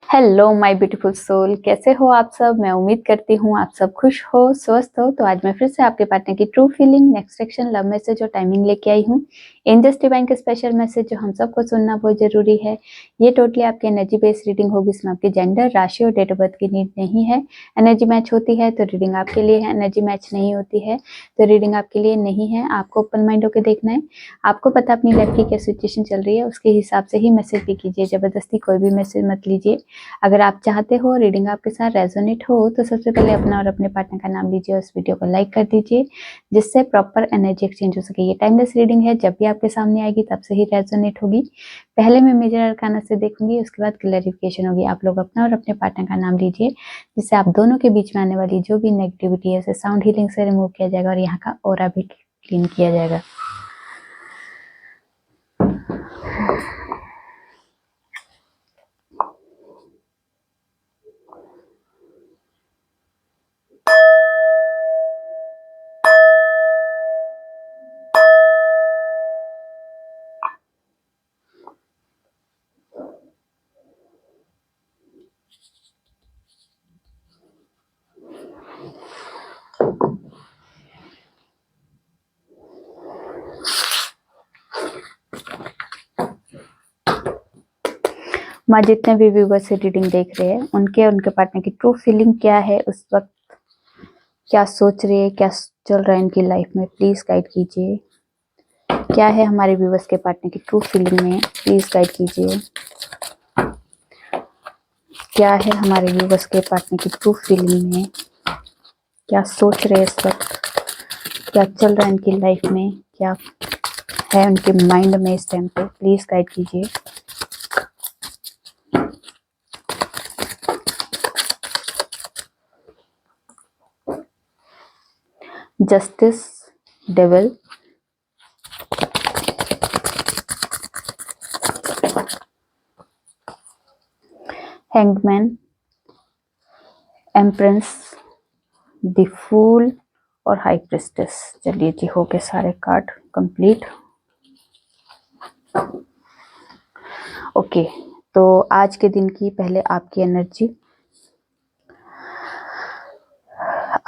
Hello my beautiful soul, कैसे हो आप सब। मैं उम्मीद करती हूँ आप सब खुश हो, स्वस्थ हो। तो आज मैं फिर से आपके पार्टनर की true feeling, next action, love message और टाइमिंग लेके आई हूँ। एंजल्स डिवाइन के स्पेशल मैसेज जो हम सबको सुनना बहुत जरूरी है। ये टोटली आपकी एनर्जी बेस्ड रीडिंग होगी। इसमें आपकी जेंडर, राशि और डेट ऑफ बर्थ की नीड नहीं है। एनर्जी मैच होती है तो रीडिंग आपके लिए है, एनर्जी मैच नहीं होती है तो रीडिंग आपके लिए नहीं है। आपको ओपन माइंड होकर देखना है। आपको पता अपनी लाइफ की क्या सिचुएशन चल रही है, उसके हिसाब से ही मैसेज भी कीजिए। जबरदस्ती कोई भी मैसेज मत लीजिए। अगर आप चाहते हो रीडिंग आपके साथ रेजोनेट हो तो सबसे पहले अपना और अपने पार्टनर का नाम लीजिए और इस वीडियो को लाइक कर दीजिए, जिससे प्रॉपर एनर्जी एक्सचेंज हो सके। ये टाइमलेस रीडिंग है, जब भी आपके सामने आएगी तब से ही रेजोनेट होगी। पहले मैं मेजर अरकाना से देखूंगी, उसके बाद क्लैरिफिकेशन होगी। आप लोग अपना और अपने पार्टनर का नाम लीजिए, जिससे आप दोनों के बीच में आने वाली जो भी नेगेटिविटी है उसे साउंड हीलिंग से रिमूव किया जाएगा और यहाँ का ऑरा भी क्लीन किया जाएगा। माँ, जितने भी व्यूवर्स से रीडिंग देख रहे हैं उनके पार्टनर की ट्रू फीलिंग क्या है, उस वक्त क्या सोच रहे हैं, क्या चल रहा है इनकी लाइफ में, प्लीज गाइड कीजिए। क्या है हमारे व्यूवर्स के पार्टनर की ट्रू फीलिंग में, प्लीज गाइड कीजिए। क्या है हमारे व्यूवर्स के पार्टनर की ट्रू फीलिंग में, क्या सोच रहे हैं इस वक्त, क्या चल रहा है इनकी लाइफ में, क्या है उनके माइंड में इस टाइम पे, प्लीज गाइड कीजिए। Justice, devil, hangman, empress, the fool और हाई प्रिस्टेस। चलिए जी, हो गए सारे कार्ड कंप्लीट। ओके, तो आज के दिन की पहले आपकी एनर्जी।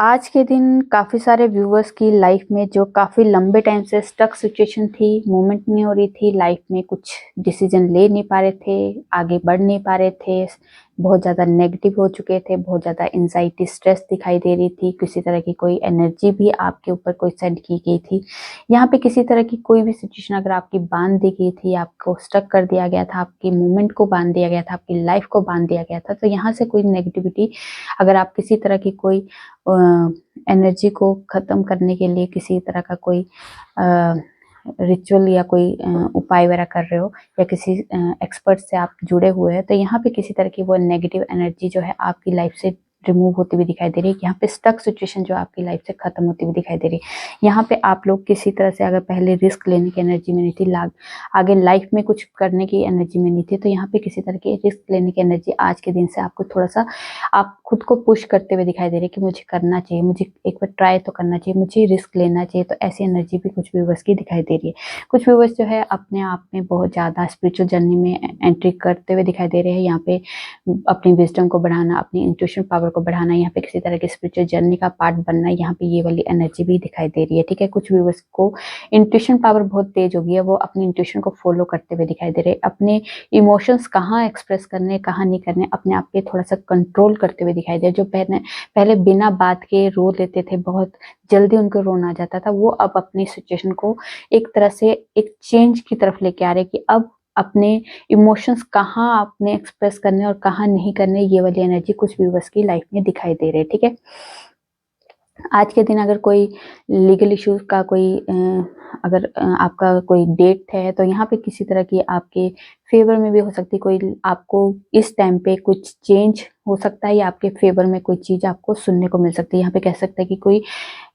आज के दिन काफ़ी सारे व्यूवर्स की लाइफ में जो काफ़ी लंबे टाइम से स्टक सिचुएशन थी, मूवमेंट नहीं हो रही थी लाइफ में, कुछ डिसीजन ले नहीं पा रहे थे, आगे बढ़ नहीं पा रहे थे, बहुत ज़्यादा नेगेटिव हो चुके थे, बहुत ज़्यादा एंजाइटी, स्ट्रेस दिखाई दे रही थी, किसी तरह की कोई एनर्जी भी आपके ऊपर कोई सेंड की गई थी। यहाँ पे किसी तरह की कोई भी सिचुएशन अगर आपकी बांध दी गई थी, आपको स्टक कर दिया गया था, आपकी मूवमेंट को बांध दिया गया था, आपकी लाइफ को बांध दिया गया था, तो यहाँ से कोई नेगेटिविटी, अगर आप किसी तरह की कोई एनर्जी को ख़त्म करने के लिए किसी तरह का कोई रिचुअल या कोई उपाय वगैरह कर रहे हो, या किसी एक्सपर्ट से आप जुड़े हुए हैं, तो यहाँ पे किसी तरह की वो नेगेटिव एनर्जी जो है आपकी लाइफ से रिमूव होती हुई दिखाई दे रही है। यहाँ पे स्टक सिचुएशन जो आपकी लाइफ से खत्म होती हुई दिखाई दे रही है। यहाँ पे आप लोग किसी तरह से अगर पहले रिस्क लेने की एनर्जी में नहीं थी, आगे लाइफ में कुछ करने की एनर्जी में नहीं थी, तो यहाँ पे किसी तरह की रिस्क लेने की एनर्जी आज के दिन से आपको थोड़ा सा, आप खुद को पुश करते हुए दिखाई दे रहे कि मुझे करना चाहिए, मुझे एक बार ट्राई तो करना चाहिए, मुझे रिस्क लेना चाहिए। तो ऐसी एनर्जी भी कुछ व्यूवर्स की दिखाई दे रही है। कुछ व्यूवर्स जो है अपने आप में बहुत ज़्यादा स्पिरिचुअल जर्नी में एंट्री करते हुए दिखाई दे रहे हैं। यहाँ पे अपनी विजडम को बढ़ाना, अपनी इंट्यूशन पावर को बढ़ाना, यहाँ पे किसी तरह की स्पिरिचुअल जर्नी का पार्ट बनना, यहाँ पे ये वाली एनर्जी भी दिखाई दे रही है। ठीक है, कुछ व्यूवर्स को इंट्यूशन पावर बहुत तेज होगी है, वो अपनी इंट्यूशन को फॉलो करते हुए दिखाई दे रहे हैं। अपने इमोशंस कहाँ एक्सप्रेस करने, कहाँ नहीं करने, अपने आप पे थोड़ा सा कंट्रोल करते हुए दिखाई दे। जो पहले बिना बात के रो लेते थे, बहुत जल्दी उनको रोना आ जाता था, वो अब अपनी सिचुएशन को एक तरह से एक चेंज की तरफ लेके आ रहे कि अब अपने इमोशंस कहाँ आपने एक्सप्रेस करने और कहाँ नहीं करने, ये वाली एनर्जी कुछ व्यूवर्स की लाइफ में दिखाई दे रही है। ठीक है, आज के दिन अगर कोई लीगल इश्यूज का कोई अगर आपका कोई डेट है, तो यहाँ पे किसी तरह की आपके फेवर में भी हो सकती है, कोई आपको इस टाइम पे कुछ चेंज हो सकता है, या आपके फेवर में कोई चीज आपको सुनने को मिल सकती है। यहाँ पे कह सकते हैं कि कोई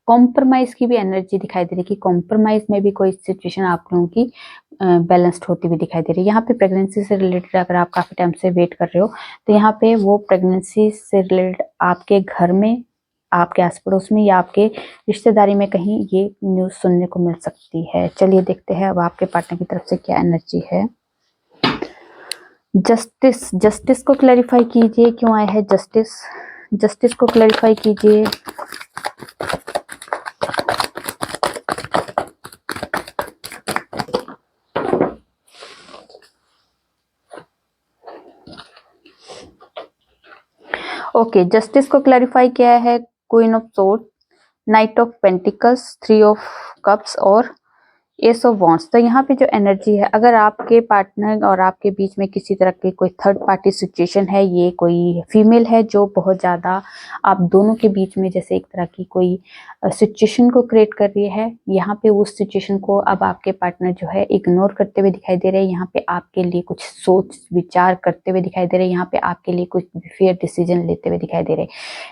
कॉम्प्रोमाइज की भी एनर्जी दिखाई दे रही है कि कॉम्प्रोमाइज में भी कोई सिचुएशन आप लोगों की बैलेंस्ड होती हुई दिखाई दे रही है। यहाँ पे प्रेगनेंसी से रिलेटेड अगर आप काफी टाइम से वेट कर रहे हो, तो यहाँ पे वो प्रेगनेंसी से रिलेटेड आपके घर में, आपके आस पड़ोस में, या आपके रिश्तेदारी में कहीं ये न्यूज सुनने को मिल सकती है। चलिए देखते हैं अब आपके पार्टनर की तरफ से क्या एनर्जी है। जस्टिस, जस्टिस को क्लैरिफाई कीजिए, क्यों आया है जस्टिस, जस्टिस को क्लैरिफाई कीजिए। ओके, जस्टिस को क्लैरिफाई किया है queen of sword, night of pentacles, three of cups और एस ऑफ वॉन्ड्स। तो यहाँ पे जो एनर्जी है, अगर आपके पार्टनर और आपके बीच में किसी तरह की कोई थर्ड पार्टी सिचुएशन है, ये कोई फीमेल है जो बहुत ज़्यादा आप दोनों के बीच में जैसे एक तरह की कोई सिचुएशन को क्रिएट कर रही है, यहाँ पे उस सिचुएशन को अब आपके पार्टनर जो है इग्नोर करते हुए दिखाई दे रहे हैं। यहाँ पे आपके लिए कुछ सोच विचार करते हुए दिखाई दे रहे हैं, यहाँ पे आपके लिए कुछ फेयर डिसीजन लेते हुए दिखाई दे रहे हैं,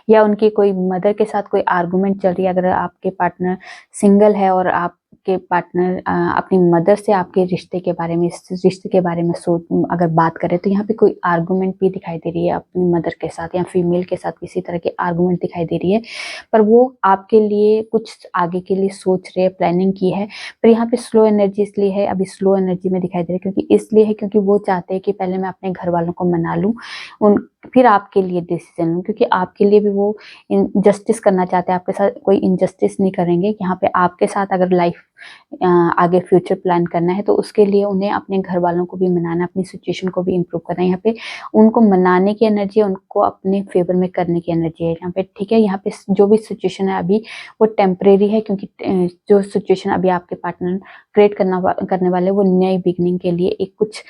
या उनकी कोई मदर के साथ कोई आर्गूमेंट चल रही है। अगर आपके पार्टनर सिंगल है और आप के पार्टनर अपनी मदर से आपके रिश्ते के बारे में, इस रिश्ते के बारे में सोच अगर बात करें, तो यहाँ पे कोई आर्गुमेंट भी दिखाई दे रही है अपनी मदर के साथ, या फीमेल के साथ किसी तरह की आर्गुमेंट दिखाई दे रही है, पर वो आपके लिए कुछ आगे के लिए सोच रहे हैं, प्लानिंग की है। पर यहाँ पे स्लो एनर्जी इसलिए है, अभी स्लो एनर्जी में दिखाई दे रही है, क्योंकि इसलिए है क्योंकि वो चाहते हैं कि पहले मैं अपने घर वालों को मना लूँ, उन फिर आपके लिए डिसीजन लूँ, क्योंकि आपके लिए भी वो जस्टिस करना चाहते हैं, आपके साथ कोई इनजस्टिस नहीं करेंगे। यहाँ पे आपके साथ अगर लाइफ आगे फ्यूचर प्लान करना है, तो उसके लिए उन्हें अपने घर वालों को भी मनाना, अपनी सिचुएशन को भी इम्प्रूव करना है। यहाँ पे उनको मनाने की एनर्जी है, उनको अपने फेवर में करने की एनर्जी है यहाँ पे, ठीक है। यहाँ पे जो भी सिचुएशन है अभी वो टेम्परेरी है, क्योंकि जो सिचुएशन अभी आपके पार्टनर क्रिएट करने वाले, वो नई बिगनिंग के लिए एक कुछ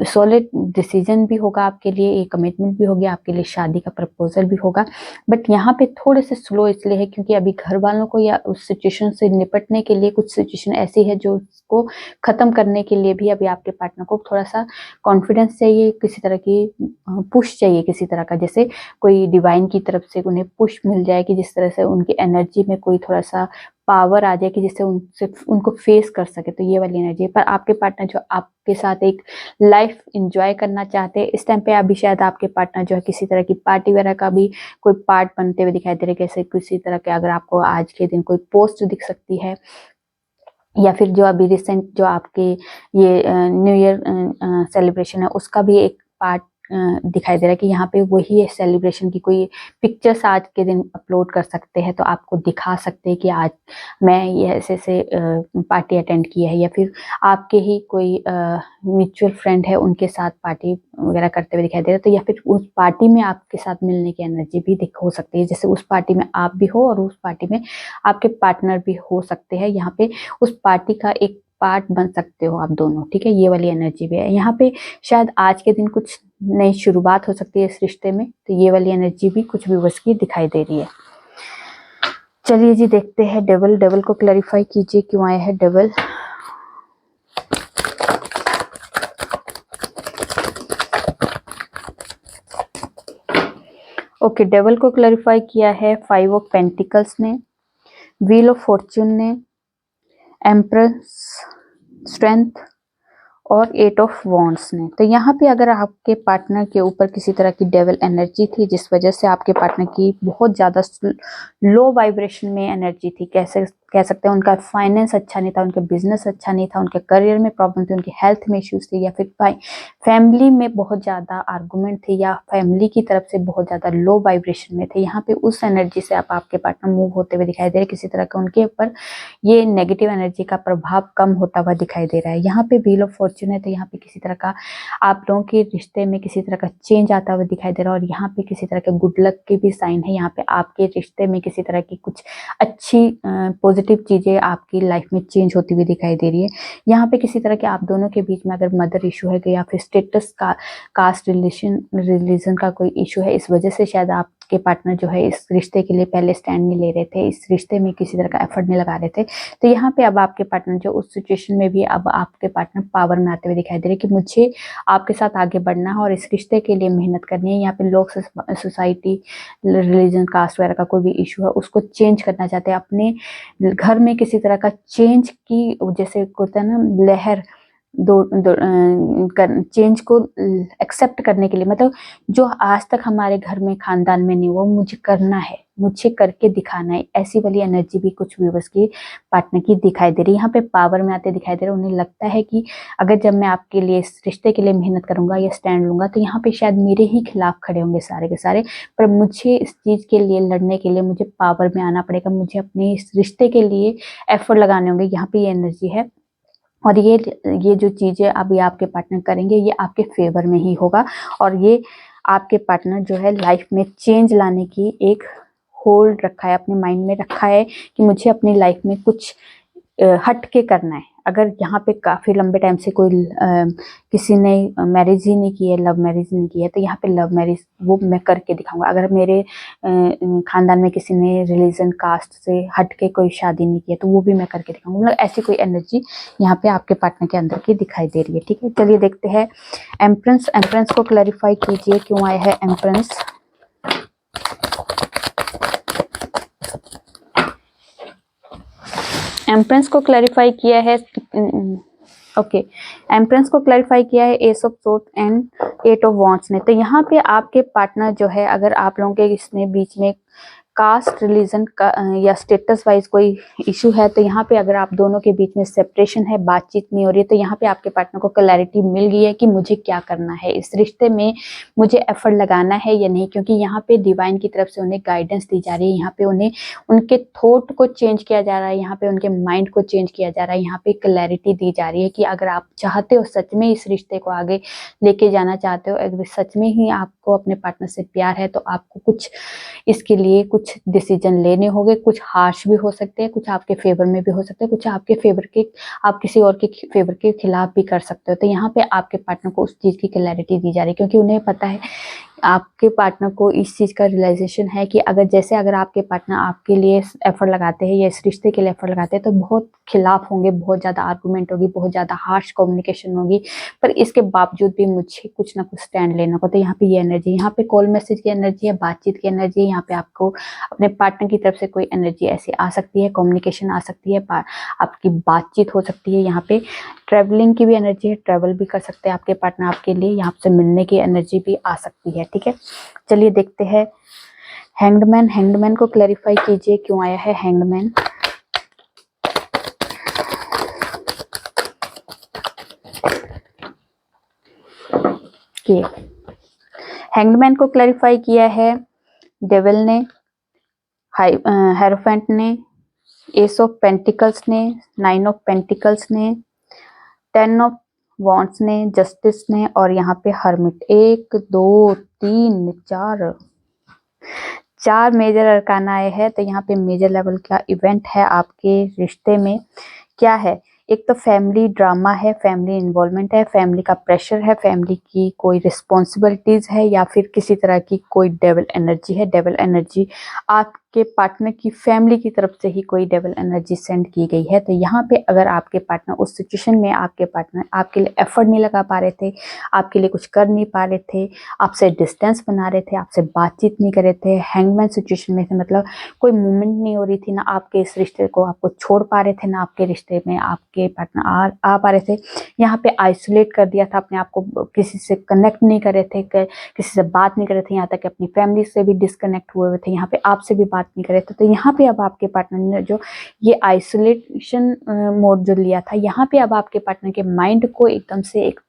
सॉलिड डिसीजन भी होगा आपके लिए, एक कमिटमेंट भी होगी आपके लिए, शादी का प्रपोजल भी होगा। बट यहाँ पे थोड़े से स्लो इसलिए है क्योंकि अभी घर वालों को या उस सिचुएशन से निपटने के लिए कुछ सिचुएशन ऐसी है जो उसको खत्म करने के लिए भी अभी आपके पार्टनर को थोड़ा सा कॉन्फिडेंस चाहिए, किसी तरह की पुश चाहिए, किसी तरह का जैसे कोई डिवाइन की तरफ से उन्हें पुश मिल जाए, कि जिस तरह से उनकी एनर्जी में कोई थोड़ा सा पावर आ जाए कि जिससे उनसे उनको फेस कर सके। तो ये वाली एनर्जी, पर आपके पार्टनर जो आपके साथ एक लाइफ एंजॉय करना चाहते हैं इस टाइम पे, अभी शायद आपके पार्टनर जो है किसी तरह की पार्टी वगैरह का भी कोई पार्ट बनते हुए दिखाई दे रहे, कैसे किसी तरह के, अगर आपको आज के दिन कोई पोस्ट दिख सकती है, या फिर जो अभी रिसेंट जो आपके ये न्यू ईयर सेलिब्रेशन है उसका भी एक पार्ट दिखाई दे रहा है, कि यहाँ पे वही सेलिब्रेशन की कोई पिक्चर्स आज के दिन अपलोड कर सकते हैं, तो आपको दिखा सकते हैं कि आज मैं ये ऐसे ऐसे पार्टी अटेंड की है, या फिर आपके ही कोई म्यूचुअल फ्रेंड है उनके साथ पार्टी वगैरह करते हुए दिखाई दे रहे हैं। तो या फिर उस पार्टी में आपके साथ मिलने की एनर्जी भी हो सकती है, जैसे उस पार्टी में आप भी हो और उस पार्टी में आपके पार्टनर भी हो सकते हैं। यहाँ पे उस पार्टी का एक पार्ट बन सकते हो आप दोनों, ठीक है। ये वाली एनर्जी भी है यहाँ पे, शायद आज के दिन कुछ नई शुरुआत हो सकती है इस रिश्ते में, तो ये वाली एनर्जी भी कुछ व्यूअर्स की दिखाई दे रही है। चलिए जी देखते हैं डेविल, डेविल को क्लैरिफाई कीजिए क्यों आया है डेविल। ओके, डेविल को क्लैरिफाई किया है 5 ऑफ पेंटिकल्स ने, व्हील ऑफ फॉर्च्यून ने, एम्प्रेस, स्ट्रेंथ और 8 ऑफ वॉन्ड्स ने। तो यहाँ पे अगर आपके पार्टनर के ऊपर किसी तरह की डेविल एनर्जी थी, जिस वजह से आपके पार्टनर की बहुत ज़्यादा लो वाइब्रेशन में एनर्जी थी, कैसे कह सकते हैं उनका फाइनेंस अच्छा नहीं था, उनका बिजनेस अच्छा नहीं था, उनके करियर में प्रॉब्लम थी, उनकी हेल्थ में इश्यूज थी, या फिर फैमिली में बहुत ज़्यादा आर्गूमेंट थी, या फैमिली की तरफ से बहुत ज़्यादा लो वाइब्रेशन में थे, यहाँ पे उस एनर्जी से आप आपके पार्टनर मूव होते हुए दिखाई दे रहे, किसी तरह का उनके ऊपर ये नेगेटिव एनर्जी का प्रभाव कम होता हुआ दिखाई दे रहा है। यहाँ पे व्हील ऑफ फॉर्च्यून है, तो यहाँ पे किसी तरह का आप लोगों के रिश्ते में किसी तरह का चेंज आता हुआ दिखाई दे रहा है, और यहाँ पे किसी तरह के गुड लक के भी साइन है। यहाँ पे आपके रिश्ते में किसी तरह की कुछ अच्छी पॉजिटिव चीजें आपकी लाइफ में चेंज होती हुई दिखाई दे रही है। यहाँ पे किसी तरह के आप दोनों के बीच में अगर मदर इशू है, या फिर स्टेटस का, कास्ट रिलीजन का कोई इशू है, इस वजह से शायद आपके पार्टनर जो है इस रिश्ते के लिए पहले स्टैंड नहीं ले रहे थे, इस रिश्ते में किसी तरह का एफर्ट नहीं लगा रहे थे। तो यहाँ पे अब आपके पार्टनर जो उस सिचुएशन में भी, अब आपके पार्टनर पावर में आते हुए दिखाई दे रहे कि मुझे आपके साथ आगे बढ़ना है और इस रिश्ते के लिए मेहनत करनी है। यहाँ पे लोग सोसाइटी, रिलीजन, कास्ट वगैरह का कोई भी इशू है उसको चेंज करना चाहते हैं, अपने घर में किसी तरह का चेंज की, जैसे होता है ना लहर, चेंज को एक्सेप्ट करने के लिए, मतलब जो आज तक हमारे घर में खानदान में नहीं हुआ वो मुझे करना है, मुझे करके दिखाना है, ऐसी वाली एनर्जी भी कुछ व्यूअर्स की पार्टनर की दिखाई दे रही है। यहाँ पे पावर में आते दिखाई दे रहे हैं। उन्हें लगता है कि अगर जब मैं आपके लिए इस रिश्ते के लिए मेहनत करूंगा या स्टैंड लूंगा तो यहाँ पे शायद मेरे ही खिलाफ खड़े होंगे सारे के सारे, पर मुझे इस चीज के लिए लड़ने के लिए मुझे पावर में आना पड़ेगा, मुझे अपने इस रिश्ते के लिए एफर्ट लगाने होंगे। यहाँ पे ये एनर्जी है। और ये जो चीजें अभी आपके पार्टनर करेंगे ये आपके फेवर में ही होगा, और ये आपके पार्टनर जो है लाइफ में चेंज लाने की एक होल्ड रखा है, अपने माइंड में रखा है कि मुझे अपनी लाइफ में कुछ हट के करना है। अगर यहाँ पे काफी लंबे टाइम से कोई किसी ने मैरिज ही नहीं की है, लव मैरिज नहीं की है, तो यहाँ पे लव मैरिज वो मैं करके दिखाऊंगा। अगर मेरे खानदान में किसी ने रिलीजन कास्ट से हट के कोई शादी नहीं की है तो वो भी मैं करके दिखाऊंगा। मतलब ऐसी कोई एनर्जी यहाँ पे आपके पार्टनर के अंदर की दिखाई दे रही है। ठीक है, चलिए देखते हैं एम्प्रेंस। एम्प्रेंस को क्लैरिफाई कीजिए क्यों आया है एम्प्रेंस। एम्प्रेंस को क्लैरिफाई किया है एम्प्रेंस को क्लैरिफाई किया है ace of sword and eight of wands ने। तो यहाँ पे आपके पार्टनर जो है, अगर आप लोगों के इसमें बीच में कास्ट रिलीजन का या स्टेटस वाइज कोई इशू है तो यहाँ पे अगर आप दोनों के बीच में सेपरेशन है, बातचीत नहीं हो रही है, तो यहाँ पे आपके पार्टनर को क्लैरिटी मिल गई है कि मुझे क्या करना है, इस रिश्ते में मुझे एफर्ट लगाना है या नहीं, क्योंकि यहाँ पे डिवाइन की तरफ से उन्हें गाइडेंस दी जा रही है। यहाँ पे उन्हें उनके थॉट को चेंज किया जा रहा है, यहाँ पे उनके माइंड को चेंज किया जा रहा है। यहाँ पे क्लैरिटी दी जा रही है कि अगर आप चाहते हो सच में इस रिश्ते को आगे लेके जाना चाहते हो, अगर सच में ही आपको अपने पार्टनर से प्यार है, तो आपको कुछ इसके लिए कुछ डिसीजन लेने होंगे। कुछ हार्श भी हो सकते हैं, कुछ आपके फेवर में भी हो सकते हैं, कुछ आपके फेवर के, आप किसी और के फेवर के खिलाफ भी कर सकते हो। तो यहाँ पे आपके पार्टनर को उस चीज की क्लैरिटी दी जा रही है, क्योंकि उन्हें पता है, आपके पार्टनर को इस चीज का रियलाइजेशन है कि अगर आपके पार्टनर आपके लिए एफर्ट लगाते हैं या इस रिश्ते के लिए एफर्ट लगाते हैं तो बहुत खिलाफ होंगे, बहुत ज्यादा आर्गुमेंट होगी, बहुत ज्यादा हार्श कम्युनिकेशन होगी, पर इसके बावजूद भी मुझे कुछ ना कुछ स्टैंड लेना होगा। तो यहाँ पे ये एनर्जी, यहाँ पे कॉल मैसेज की एनर्जी है, बातचीत की एनर्जी है। यहाँ पे आपको अपने पार्टनर की तरफ से कोई एनर्जी ऐसी आ सकती है, कम्युनिकेशन आ सकती है, आपकी बातचीत हो सकती है। यहाँ पे ट्रैवलिंग की भी एनर्जी है, ट्रैवल भी कर सकते हैं आपके पार्टनर आपके लिए, यहाँ से मिलने की एनर्जी भी आ सकती है। ठीक है, चलिए देखते हैं हैंग्डमैन। हैंग्डमैन को क्लैरिफाई कीजिए क्यों आया है हैंग्डमैन। हैंग्डमैन को क्लैरिफाई किया है डेविल ने, हेरोफेंट ने, एस ऑफ पेंटिकल्स ने, 9 ऑफ पेंटिकल्स ने, 10 ऑफ वॉन्ड्स ने, जस्टिस ने, और यहाँ पे हर्मिट। 1 2 3 4 मेजर अरकाना आए हैं। तो यहाँ पे मेजर लेवल का इवेंट है आपके रिश्ते में। क्या है? एक तो फैमिली ड्रामा है, फैमिली इन्वॉल्वमेंट है, फैमिली का प्रेशर है, फैमिली की कोई रिस्पॉन्सिबिलिटीज है, या फिर किसी तरह की कोई डेविल एनर्जी है। डेविल एनर्जी आपके पार्टनर की फैमिली की तरफ से ही कोई डेविल एनर्जी सेंड की गई है। तो यहाँ पे अगर आपके पार्टनर उस सिचुएशन में, आपके पार्टनर आपके लिए एफर्ट नहीं लगा पा रहे थे, आपके लिए कुछ कर नहीं पा रहे थे, आपसे डिस्टेंस बना रहे थे, आपसे बातचीत नहीं कर रहे थे, हैंगमैन सिचुएशन में थे, मतलब कोई मूवमेंट नहीं हो रही थी, ना आपके इस रिश्ते को आपको छोड़ पा रहे थे, ना आपके रिश्ते में आपके पार्टनर आ पा रहे थे। यहाँ पे आइसोलेट कर दिया था अपने आप को, किसी से कनेक्ट नहीं कर रहे थे, किसी से बात नहीं कर रहे थे, यहाँ तक कि अपनी फैमिली से भी डिस्कनेक्ट हुए हुए थे, यहाँ पे आपसे भी बात नहीं कर रहे थे। तो यहाँ पे अब आपके पार्टनर ने जो ये आइसोलेशन मोड जो लिया था, यहाँ पे अब आपके पार्टनर के माइंड को एकदम से एक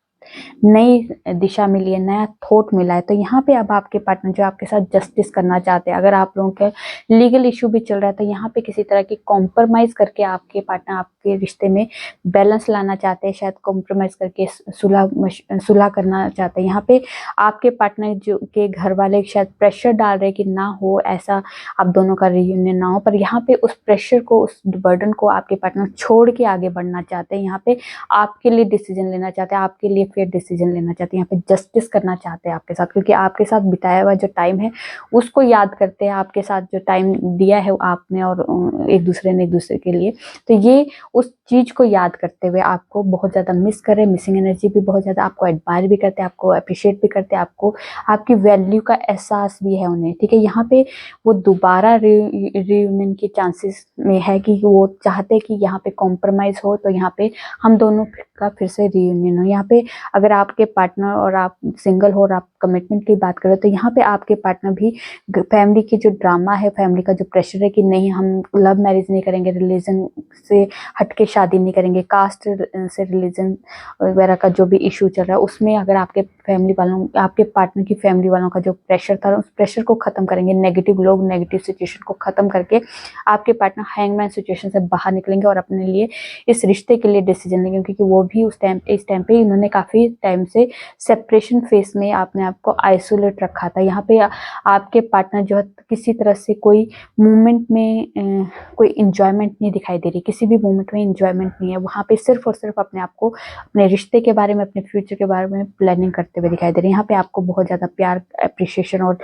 नई दिशा मिली है, नया थॉट मिला है। तो यहाँ पे अब आपके पार्टनर जो आपके साथ जस्टिस करना चाहते हैं, अगर आप लोगों के लीगल इशू भी चल रहा है तो यहाँ पे किसी तरह की कॉम्प्रोमाइज करके आपके पार्टनर आपके रिश्ते में बैलेंस लाना चाहते हैं, शायद कॉम्प्रोमाइज करके सुलह करना चाहते हैं। यहाँ पे आपके पार्टनर जो के घर वाले शायद प्रेशर डाल रहे कि ना हो ऐसा, आप दोनों का रियूनियन ना हो, पर यहाँ पे उस प्रेशर को, उस बर्डन को आपके पार्टनर छोड़ के आगे बढ़ना चाहते हैं। यहाँ पे आपके लिए डिसीजन लेना चाहते हैं, आपके लिए अनफेयर डिसीजन लेना चाहते हैं, यहाँ पे जस्टिस करना चाहते हैं आपके साथ, क्योंकि आपके साथ बिताया हुआ जो टाइम है उसको याद करते हैं, आपके साथ जो टाइम दिया है आपने और एक दूसरे ने एक दूसरे के लिए, तो ये उस चीज को याद करते हुए आपको बहुत ज्यादा मिस कर रहे हैं। मिसिंग एनर्जी भी बहुत ज्यादा, आपको एडमायर भी करते हैं, आपको अप्रिशिएट भी करते हैं, आपको आपकी वैल्यू का एहसास भी है उन्हें, ठीक है। यहाँ पे वो दोबारा रियूनियन के चांसेस में है कि वो चाहते हैं कि यहाँ पे कॉम्प्रोमाइज हो, तो यहाँ पे हम दोनों का फिर से रियूनियन हो। यहाँ पे अगर आपके पार्टनर और आप सिंगल हो और आप कमिटमेंट की बात करें, तो यहाँ पे आपके पार्टनर भी फैमिली की जो ड्रामा है, फैमिली का जो प्रेशर है कि नहीं हम लव मैरिज नहीं करेंगे, रिलीजन से हटके शादी नहीं करेंगे, कास्ट से रिलीजन वगैरह का जो भी इशू चल रहा है उसमें अगर आपके फैमिली वालों, आपके पार्टनर की फैमिली वालों का जो प्रेशर था उस प्रेशर को खत्म करेंगे, नेगेटिव लोग नेगेटिव सिचुएशन को खत्म करके आपके पार्टनर हैंगमैन सिचुएशन से बाहर निकलेंगे और अपने लिए इस रिश्ते के लिए डिसीजन लेंगे, क्योंकि वो भी इस टाइम पे इन्होंने काफी टाइम से सेपरेशन फेस में अपने आप को आइसोलेट रखा था। यहाँ पे आपके पार्टनर जो है किसी तरह से कोई मूवमेंट में कोई इंजॉयमेंट नहीं दिखाई दे रही, किसी भी मूवमेंट में इंजॉयमेंट नहीं है, वहाँ पे सिर्फ और सिर्फ अपने आप को अपने रिश्ते के बारे में, अपने फ्यूचर के बारे में प्लानिंग करते हुए दिखाई दे रहे हैं। यहाँ पे आपको बहुत ज्यादा प्यार, अप्रिशिएशन और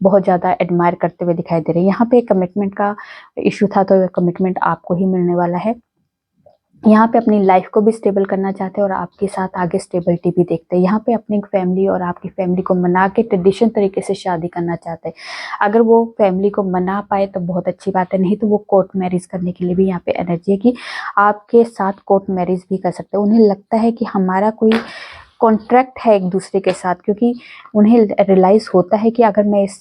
बहुत ज्यादा एडमायर करते हुए दिखाई दे रहे हैं। यहाँ पे कमिटमेंट का इशू था, तो कमिटमेंट आपको ही मिलने वाला है। यहाँ पे अपनी लाइफ को भी स्टेबल करना चाहते हैं और आपके साथ आगे स्टेबिलिटी भी देखते हैं। यहाँ पे अपनी फैमिली और आपकी फैमिली को मना के ट्रेडिशन तरीके से शादी करना चाहते हैं। अगर वो फैमिली को मना पाए तो बहुत अच्छी बात है, नहीं तो वो कोर्ट मैरिज करने के लिए भी यहाँ पे एनर्जी है कि आपके साथ कोर्ट मैरिज भी कर सकते हैं। उन्हें लगता है कि हमारा कोई कॉन्ट्रैक्ट है एक दूसरे के साथ, क्योंकि उन्हें रियलाइज होता है कि अगर मैं इस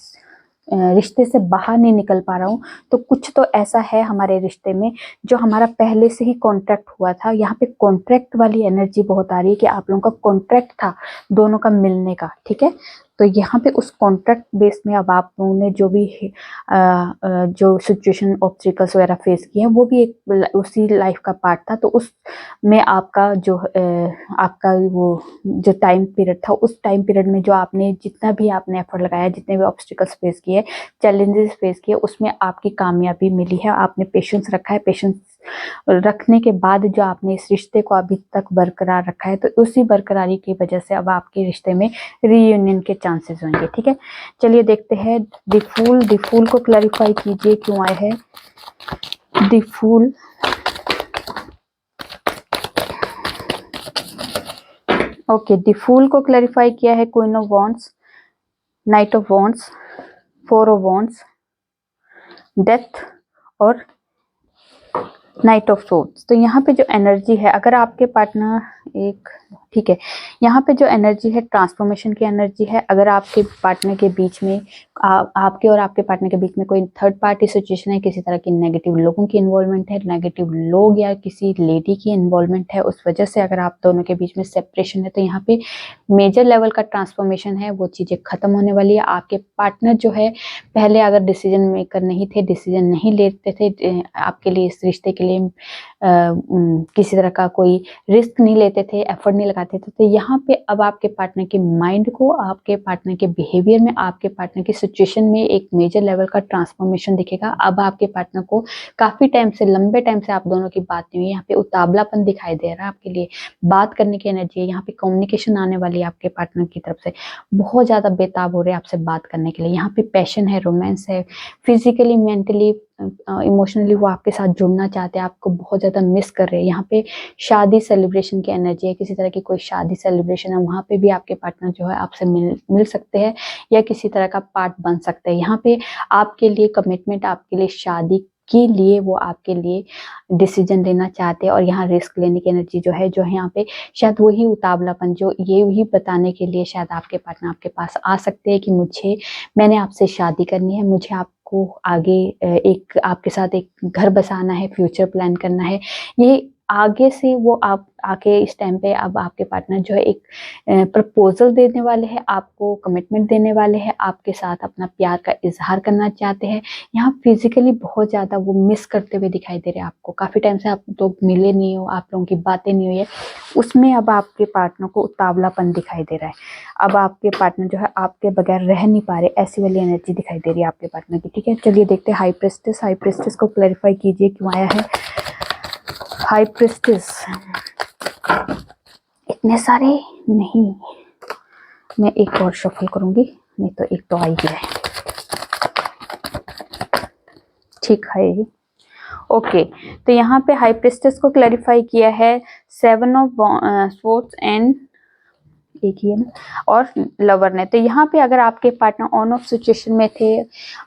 रिश्ते से बाहर नहीं निकल पा रहा हूँ तो कुछ तो ऐसा है हमारे रिश्ते में जो हमारा पहले से ही कॉन्ट्रैक्ट हुआ था। यहाँ पे कॉन्ट्रैक्ट वाली एनर्जी बहुत आ रही है कि आप लोगों का कॉन्ट्रैक्ट था दोनों का मिलने का, ठीक है। तो यहाँ पे उस कॉन्ट्रैक्ट बेस में अब आप लोगों ने जो भी जो सिचुएशन ऑब्स्टिकल्स वगैरह फेस किए हैं वो भी एक उसी लाइफ का पार्ट था। तो उस में आपका जो आपका वो जो टाइम पीरियड था, उस टाइम पीरियड में जो आपने जितना भी आपने एफर्ट लगाया, जितने भी ऑब्स्टिकल्स फेस किए, चैलेंजेस फेस किए, उसमें आपकी कामयाबी मिली है। आपने पेशेंस रखा है, पेशेंस रखने के बाद जो आपने इस रिश्ते को अभी तक बरकरार रखा है, तो उसी बरकरारी की वजह से अब आपके रिश्ते में रीयूनियन के चांसेस होंगे, ठीक है। चलिए देखते हैं द फूल को क्लैरिफाई कीजिए क्यों आए हैं the fool. Okay, the fool को क्लैरिफाई किया है queen of wands, knight of wands, four of wands, death और नाइट ऑफ सोर्ड्स। तो यहाँ पे जो एनर्जी है, अगर आपके पार्टनर एक, ठीक है, यहाँ पे जो एनर्जी है ट्रांसफॉर्मेशन की एनर्जी है। अगर आपके पार्टनर के बीच में आपके और आपके पार्टनर के बीच में कोई थर्ड पार्टी सिचुएशन है, किसी तरह की नेगेटिव लोगों की इन्वॉल्वमेंट है, नेगेटिव लोग या किसी लेडी की इन्वॉल्वमेंट है, उस वजह से अगर आप दोनों के बीच में सेपरेशन है, तो यहाँ पे मेजर लेवल का ट्रांसफॉर्मेशन है, वो चीजें खत्म होने वाली है। आपके पार्टनर जो है पहले अगर डिसीजन मेकर नहीं थे, डिसीजन नहीं लेते थे आपके लिए, इस रिश्ते के लिए किसी तरह का कोई रिस्क नहीं लेते थे, एफर्ट नहीं लगाते थे, तो यहाँ पे अब आपके पार्टनर के माइंड को, आपके पार्टनर के बिहेवियर में, आपके पार्टनर की सिचुएशन में एक मेजर लेवल का ट्रांसफॉर्मेशन दिखेगा। अब आपके पार्टनर को काफी टाइम से, लंबे टाइम से आप दोनों की बात नहीं हुई, यहाँ पे उतावलापन दिखाई दे रहा है, आपके लिए बात करने की एनर्जी है, यहाँ पे कम्युनिकेशन आने वाली है आपके पार्टनर की तरफ से, बहुत ज्यादा बेताब हो रहे हैं आपसे बात करने के लिए। यहाँ पे पैशन है, रोमांस है, फिजिकली, मेंटली, इमोशनली वो आपके साथ जुड़ना चाहते हैं, आपको बहुत ज्यादा मिस कर रहे हैं। यहाँ पे शादी सेलिब्रेशन की एनर्जी है, किसी तरह की कोई शादी सेलिब्रेशन है, वहाँ पे भी आपके पार्टनर जो है आपसे मिल सकते हैं या किसी तरह का पार्ट बन सकते हैं। यहाँ पे आपके लिए कमिटमेंट, आपके लिए शादी के लिए वो आपके लिए डिसीजन लेना चाहते हैं, और यहाँ रिस्क लेने की एनर्जी जो है यहाँ पे शायद वही उतावलापन जो ये वही बताने के लिए शायद आपके पार्टनर आपके पास आ सकते हैं कि मैंने आपसे शादी करनी है, मुझे आपको आगे एक आपके साथ एक घर बसाना है, फ्यूचर प्लान करना है। ये आगे से वो आप आके इस टाइम पे अब आपके पार्टनर जो है एक प्रपोजल देने वाले हैं, आपको कमिटमेंट देने वाले हैं, आपके साथ अपना प्यार का इजहार करना चाहते हैं। यहाँ फिजिकली बहुत ज़्यादा वो मिस करते हुए दिखाई दे रहे हैं आपको, काफ़ी टाइम से आप लोग मिले नहीं हो, आप लोगों की बातें नहीं हुई है, उसमें अब आपके पार्टनर को उतावलापन दिखाई दे रहा है। अब आपके पार्टनर जो है आपके बगैर रह नहीं पा रहे, ऐसी वाली एनर्जी दिखाई दे रही है आपके पार्टनर की, ठीक है। चलिए देखते हैं हाई प्रेस्टिस को क्लैरिफाई कीजिए क्यों आया है हाई प्रेस्टिस। इतने सारे नहीं, मैं एक और शफल करूंगी, नहीं तो एक तो आ ही गया है। ठीक है। ओके, तो यहाँ पे हाई प्रिस्टेस को क्लैरिफाई किया है 7 ऑफ स्वॉर्ड्स एंड एक ही है ना, और लवर ने। तो यहाँ पे अगर आपके पार्टनर ऑन ऑफ सिचुएशन में थे,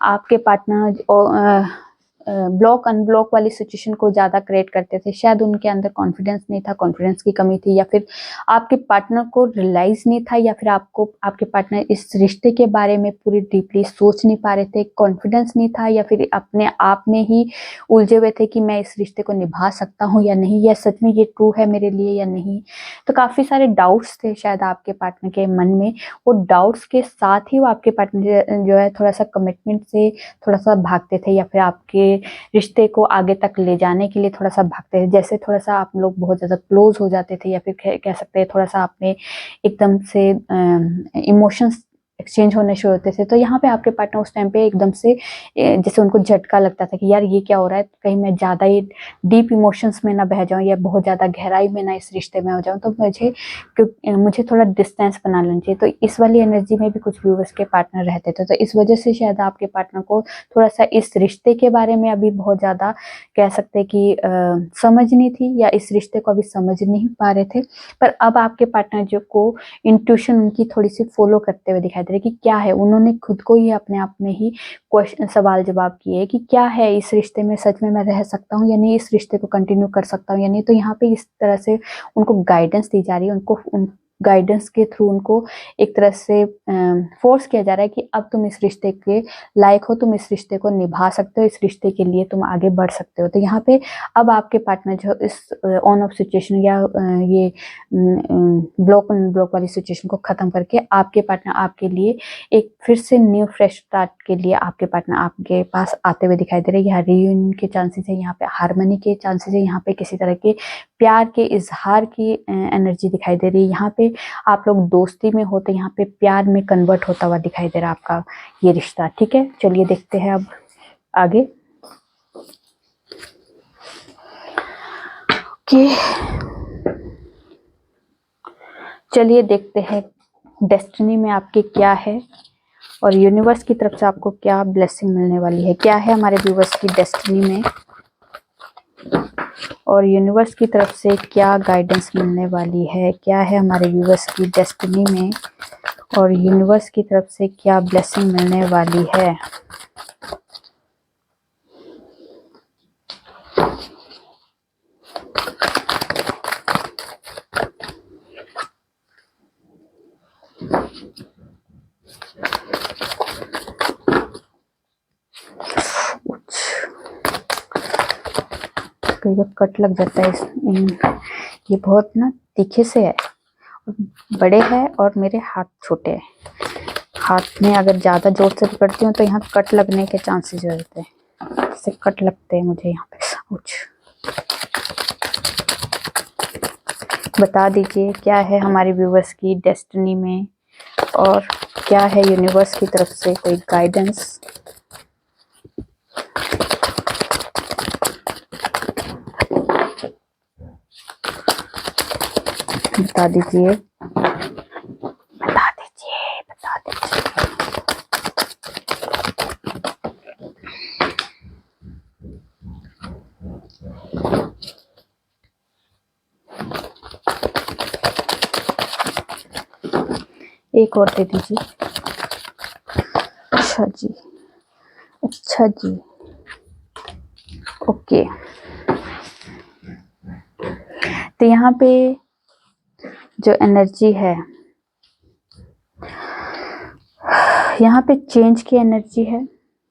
आपके पार्टनर ब्लॉक अनब्लॉक वाली सिचुएशन को ज़्यादा क्रिएट करते थे, शायद उनके अंदर कॉन्फिडेंस नहीं था, कॉन्फिडेंस की कमी थी, या फिर आपके पार्टनर को रियलाइज नहीं था, या फिर आपको आपके पार्टनर इस रिश्ते के बारे में पूरी डीपली सोच नहीं पा रहे थे, कॉन्फिडेंस नहीं था, या फिर अपने आप में ही उलझे हुए थे कि मैं इस रिश्ते को निभा सकता हूँ या नहीं, या सच में ये ट्रू है मेरे लिए या नहीं। तो काफ़ी सारे डाउट्स थे शायद आपके पार्टनर के मन में। वो डाउट्स के साथ ही वो आपके पार्टनर जो है थोड़ा सा कमिटमेंट से थोड़ा सा भागते थे, या फिर आपके रिश्ते को आगे तक ले जाने के लिए थोड़ा सा भागते थे। जैसे थोड़ा सा आप लोग बहुत ज़्यादा क्लोज हो जाते थे, या फिर कह सकते हैं थोड़ा सा आप में एकदम से इमोशंस एक्सचेंज होने शुरू होते थे। तो यहाँ पे आपके पार्टनर उस टाइम पे एकदम से जैसे उनको झटका लगता था कि यार ये क्या हो रहा है, कहीं मैं ज़्यादा ही डीप इमोशंस में ना बह जाऊँ, या बहुत ज़्यादा गहराई में ना इस रिश्ते में हो जाऊँ, तो मुझे थोड़ा डिस्टेंस बना लेना चाहिए। तो इस वाली एनर्जी में भी कुछ व्यूअर्स के पार्टनर रहते थे। तो इस वजह से शायद आपके पार्टनर को थोड़ा सा इस रिश्ते के बारे में अभी बहुत ज़्यादा कह सकते हैं कि समझ नहीं थी, या इस रिश्ते को अभी समझ नहीं पा रहे थे। पर अब आपके पार्टनर जो को इंट्यूशन उनकी थोड़ी सी फॉलो करते हुए दिखाई दे रहे कि क्या है, उन्होंने खुद को ही अपने आप में ही क्वेश्चन सवाल जवाब किए कि क्या है इस रिश्ते में, सच में मैं रह सकता हूँ या नहीं, इस रिश्ते को कंटिन्यू कर सकता हूँ या नहीं। तो यहाँ पे इस तरह से उनको गाइडेंस दी जा रही है, उन गाइडेंस के थ्रू उनको एक तरह से फोर्स किया जा रहा है कि अब तुम इस रिश्ते के लायक हो, तुम इस रिश्ते को निभा सकते हो, इस रिश्ते के लिए तुम आगे बढ़ सकते हो। तो यहाँ पे अब आपके पार्टनर जो इस ऑन ऑफ सिचुएशन या ये ब्लॉक वाली सिचुएशन को खत्म करके आपके पार्टनर आपके लिए एक फिर से न्यू फ्रेश स्टार्ट के लिए आपके पार्टनर आपके पास आते हुए दिखाई दे रहे हैं। यहाँ रियूनियन के चांसेस है, यहाँ पे हार्मनी के चांसेस है, यहाँ पे किसी तरह के प्यार के इजहार की एनर्जी दिखाई दे रही है। यहाँ पे आप लोग दोस्ती में होते, यहाँ पे प्यार में कन्वर्ट होता हुआ दिखाई दे रहा है आपका ये रिश्ता। ठीक है, चलिए देखते हैं अब आगे। ओके, चलिए देखते हैं डेस्टिनी में आपके क्या है, और यूनिवर्स की तरफ से आपको क्या ब्लेसिंग मिलने वाली है। क्या है हमारे व्यूवर्स की डेस्टिनी में, और यूनिवर्स की तरफ से क्या गाइडेंस मिलने वाली है। क्या है हमारे व्यूवर्स की डेस्टिनी में, और यूनिवर्स की तरफ से क्या ब्लेसिंग मिलने वाली है। कई बार कट लग जाता है ये बहुत ना तीखे से है, बड़े हैं और मेरे हाथ छोटे हैं। हाथ में अगर ज़्यादा जोर से पकड़ती हूँ तो यहाँ कट लगने के चांसेस रहते हैं, जैसे कट लगते हैं मुझे यहाँ पे। कुछ बता दीजिए क्या है हमारे व्यूवर्स की डेस्टिनी में, और क्या है यूनिवर्स की तरफ से कोई गाइडेंस। बता दीजिए, बता दीजिए, बता दीजिए। एक और दे दीजिए। अच्छा जी, अच्छा जी, ओके। तो यहाँ पे जो एनर्जी है, यहाँ पे चेंज की एनर्जी है।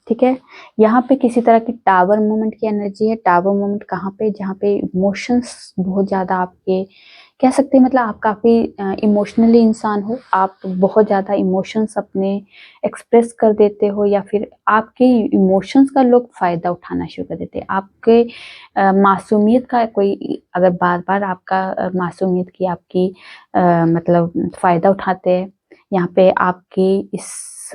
ठीक है, यहाँ पे किसी तरह की टावर मूवमेंट की एनर्जी है। टावर मूवमेंट कहाँ पे, जहाँ पे इमोशंस बहुत ज्यादा आपके कह सकते हैं, मतलब आप काफी इमोशनली इंसान हो, आप बहुत ज्यादा इमोशंस अपने एक्सप्रेस कर देते हो, या फिर आपके इमोशंस का लोग फायदा उठाना शुरू कर देते हैं। आपके मासूमियत का कोई अगर बार बार आपका मासूमियत की आपकी मतलब फायदा उठाते हैं। यहाँ पे आपके इस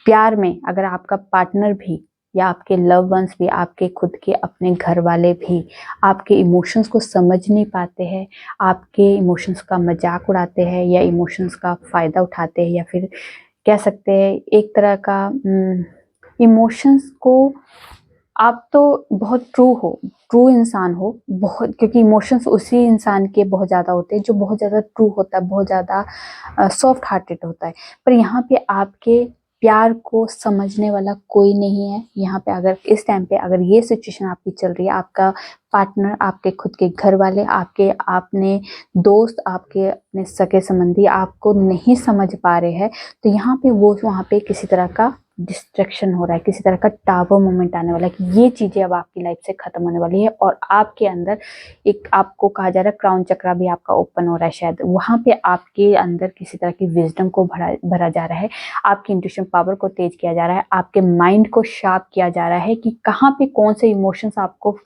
प्यार में अगर आपका पार्टनर भी या आपके लव वंस भी, आपके खुद के अपने घर वाले भी आपके इमोशंस को समझ नहीं पाते हैं, आपके इमोशंस का मजाक उड़ाते हैं या इमोशंस का फ़ायदा उठाते हैं, या फिर कह सकते हैं एक तरह का इमोशंस को, आप तो बहुत ट्रू इंसान हो बहुत, क्योंकि इमोशंस उसी इंसान के बहुत ज़्यादा होते हैं जो बहुत ज़्यादा ट्रू होता है, बहुत ज़्यादा सॉफ्ट हार्टेड होता है। पर यहाँ पे आपके प्यार को समझने वाला कोई नहीं है। यहाँ पे अगर इस टाइम पे अगर ये सिचुएशन आपकी चल रही है, आपका पार्टनर, आपके खुद के घर वाले, आपके अपने दोस्त, आपके अपने सगे संबंधी आपको नहीं समझ पा रहे हैं, तो यहाँ पे वो वहाँ पे किसी तरह का डिस्ट्रैक्शन हो रहा है, किसी तरह का टावर मोमेंट आने वाला है कि ये चीजें अब आपकी लाइफ से खत्म होने वाली है, और आपके अंदर एक, आपको कहा जा रहा है क्राउन चक्रा भी आपका ओपन हो रहा है, शायद वहां पे आपके अंदर किसी तरह की विजडम को भरा जा रहा है, आपकी इंट्यूशन पावर को तेज किया जा रहा है, आपके माइंड को शार्प किया जा रहा है कि कहाँ पे कौन से इमोशंस आपको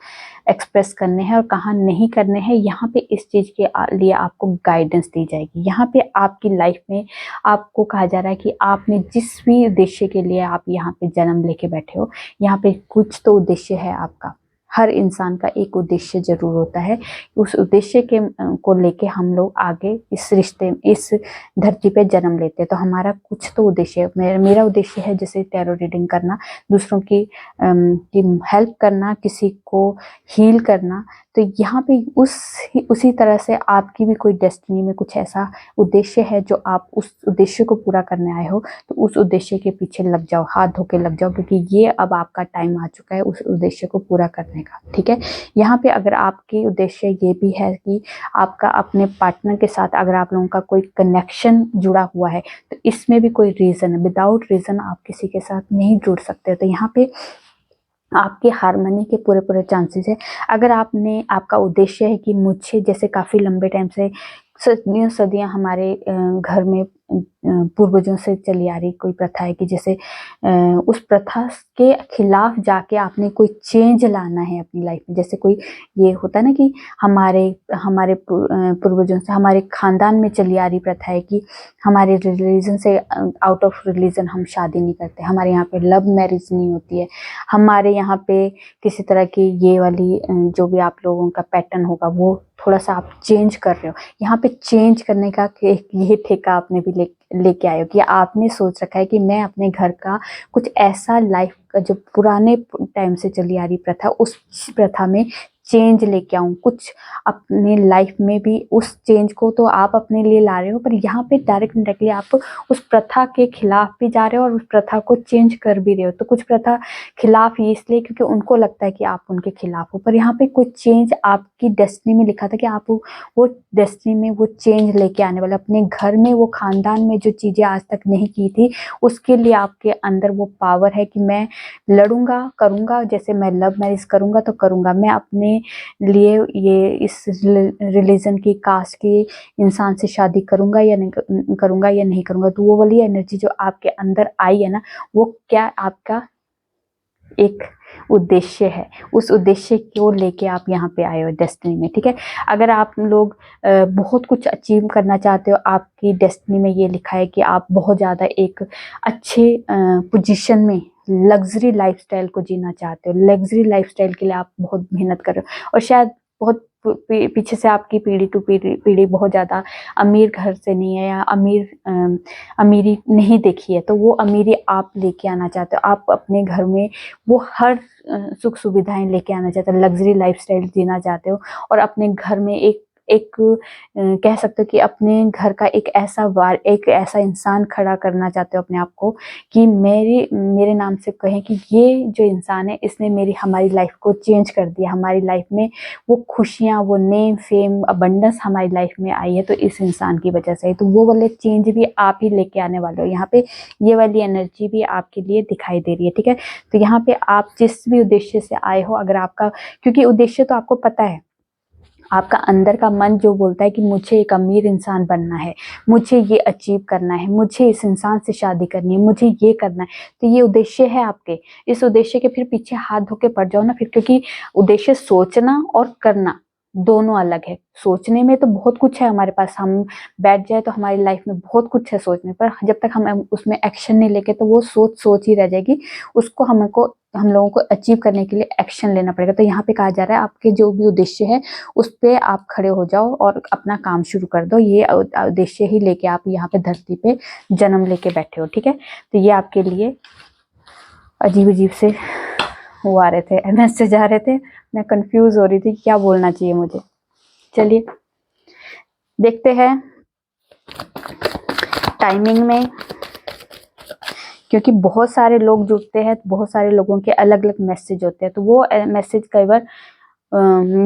एक्सप्रेस करने हैं और कहाँ नहीं करने हैं। यहाँ पे इस चीज के लिए आपको गाइडेंस दी जाएगी। यहाँ पे आपकी लाइफ में आपको कहा जा रहा है कि आपने जिस भी उद्देश्य के लिए आप यहाँ पे जन्म लेके बैठे हो, यहाँ पे कुछ तो उद्देश्य है आपका। हर इंसान का एक उद्देश्य जरूर होता है। उस उद्देश्य के को लेके हम लोग आगे इस रिश्ते, इस धरती पे जन्म लेते हैं। तो हमारा कुछ तो उद्देश्य है। मेरा उद्देश्य है जैसे टैरो रीडिंग करना, दूसरों की हेल्प करना, किसी को हील करना। तो यहाँ पे उसी तरह से आपकी भी कोई डेस्टिनी में कुछ ऐसा उद्देश्य है जो आप उस उद्देश्य को पूरा करने आए हो, तो उस उद्देश्य के पीछे लग जाओ, हाथ धो के लग जाओ, क्योंकि ये अब आपका टाइम आ चुका है उस उद्देश्य को पूरा करने का। ठीक है, यहाँ पे अगर आपके उद्देश्य ये भी है कि आपका अपने पार्टनर के साथ अगर आप लोगों का कोई कनेक्शन जुड़ा हुआ है, तो इसमें भी कोई रीजन है, विदाउट रीजन आप किसी के साथ नहीं जुड़ सकते। तो यहाँ पे आपके हारमोनी के पूरे चांसेस है। अगर आपका उद्देश्य है कि मुझे, जैसे काफी लंबे टाइम से सदियां हमारे घर में पूर्वजों से चली आ रही कोई प्रथा है कि जैसे उस प्रथा के खिलाफ जाके आपने कोई चेंज लाना है अपनी लाइफ में। जैसे कोई ये होता है ना कि हमारे पूर्वजों से, हमारे खानदान में चली आ रही प्रथा है कि हमारे रिलीजन से आउट ऑफ रिलीजन हम शादी नहीं करते, हमारे यहाँ पे लव मैरिज नहीं होती है, हमारे यहाँ पे किसी तरह की ये वाली जो भी आप लोगों का पैटर्न होगा वो थोड़ा सा आप चेंज कर रहे हो। यहाँ पे चेंज करने का ये ठेका आपने भी लेके आए हो कि आपने सोच रखा है कि मैं अपने घर का कुछ ऐसा लाइफ का जो पुराने टाइम से चली आ रही प्रथा, उस प्रथा में चेंज लेके आऊं, कुछ अपने लाइफ में भी उस चेंज को तो आप अपने लिए ला रहे हो, पर यहाँ पे डायरेक्टली आप उस प्रथा के खिलाफ भी जा रहे हो और उस प्रथा को चेंज कर भी रहे हो। तो कुछ प्रथा खिलाफ ये इसलिए क्योंकि उनको लगता है कि आप उनके खिलाफ हो, पर यहाँ पे कुछ चेंज आपकी डेस्टिनी में लिखा था कि आप वो डेस्टिनी में वो चेंज लेके आने वाले, अपने घर में, वो खानदान में जो चीजें आज तक नहीं की थी, उसके लिए आपके अंदर वो पावर है कि मैं लड़ूंगा, करूंगा। जैसे मैं लव मैरिज करूंगा तो करूंगा, मैं अपने लिए ये इस रिलीजन की, कास्ट की इंसान से शादी करूंगा या नहीं करूंगा या नहीं करूंगा। तो वो वाली एनर्जी जो आपके अंदर आई है ना, वो क्या आपका एक उद्देश्य है, उस उद्देश्य को लेके आप यहाँ पे आए हो डेस्टिनी में। ठीक है, अगर आप लोग बहुत कुछ अचीव करना चाहते हो, आपकी डेस्टिनी में ये लिखा है कि आप बहुत ज़्यादा एक अच्छे पोजीशन में लग्जरी लाइफस्टाइल को जीना चाहते हो। लग्जरी लाइफस्टाइल के लिए आप बहुत मेहनत कर रहे हो, और शायद बहुत पीछे से आपकी पीढ़ी टू पीढ़ी बहुत ज़्यादा अमीर घर से नहीं है, या अमीरी नहीं देखी है, तो वो अमीरी आप लेके आना चाहते हो। आप अपने घर में वो हर सुख सुविधाएं लेके आना चाहते हो, लग्जरी लाइफस्टाइल जीना चाहते हो, और अपने घर में एक कह सकते हो कि अपने घर का एक ऐसा इंसान खड़ा करना चाहते हो अपने आप को कि मेरे नाम से कहें कि ये जो इंसान है, इसने हमारी लाइफ को चेंज कर दिया। हमारी लाइफ में वो खुशियाँ, वो नेम, फेम, अबंडेंस हमारी लाइफ में आई है तो इस इंसान की वजह से। तो वो वाले चेंज भी आप ही लेके आने वाले हो। यहाँ पे ये वाली एनर्जी भी आपके लिए दिखाई दे रही है। ठीक है, तो यहाँ पे आप जिस भी उद्देश्य से आए हो, अगर आपका, क्योंकि उद्देश्य तो आपको पता है, आपका अंदर का मन जो बोलता है कि मुझे एक अमीर इंसान बनना है, मुझे ये अचीव करना है, मुझे इस इंसान से शादी करनी है, मुझे ये करना है, तो ये उद्देश्य है आपके। इस उद्देश्य के फिर पीछे हाथ धो के पड़ जाओ ना फिर, क्योंकि उद्देश्य सोचना और करना दोनों अलग है। सोचने में तो बहुत कुछ है हमारे पास, हम बैठ जाए तो हमारी लाइफ में बहुत कुछ है सोचने पर, जब तक हम उसमें एक्शन नहीं लेके तो वो सोच ही रह जाएगी। उसको हम लोगों को अचीव करने के लिए एक्शन लेना पड़ेगा। तो यहाँ पे कहा जा रहा है आपके जो भी उद्देश्य है उस पे आप खड़े हो जाओ और अपना काम शुरू कर दो। ये उद्देश्य ही लेके आप यहाँ पे धरती पे जन्म लेके बैठे हो, ठीक है। तो ये आपके लिए अजीब अजीब से वो आ रहे थे, मैसेज आ रहे थे, मैं कंफ्यूज हो रही थी क्या बोलना चाहिए मुझे। चलिए देखते हैं टाइमिंग में, क्योंकि बहुत सारे लोग जुड़ते हैं, बहुत सारे लोगों के अलग अलग मैसेज होते हैं, तो वो मैसेज कई बार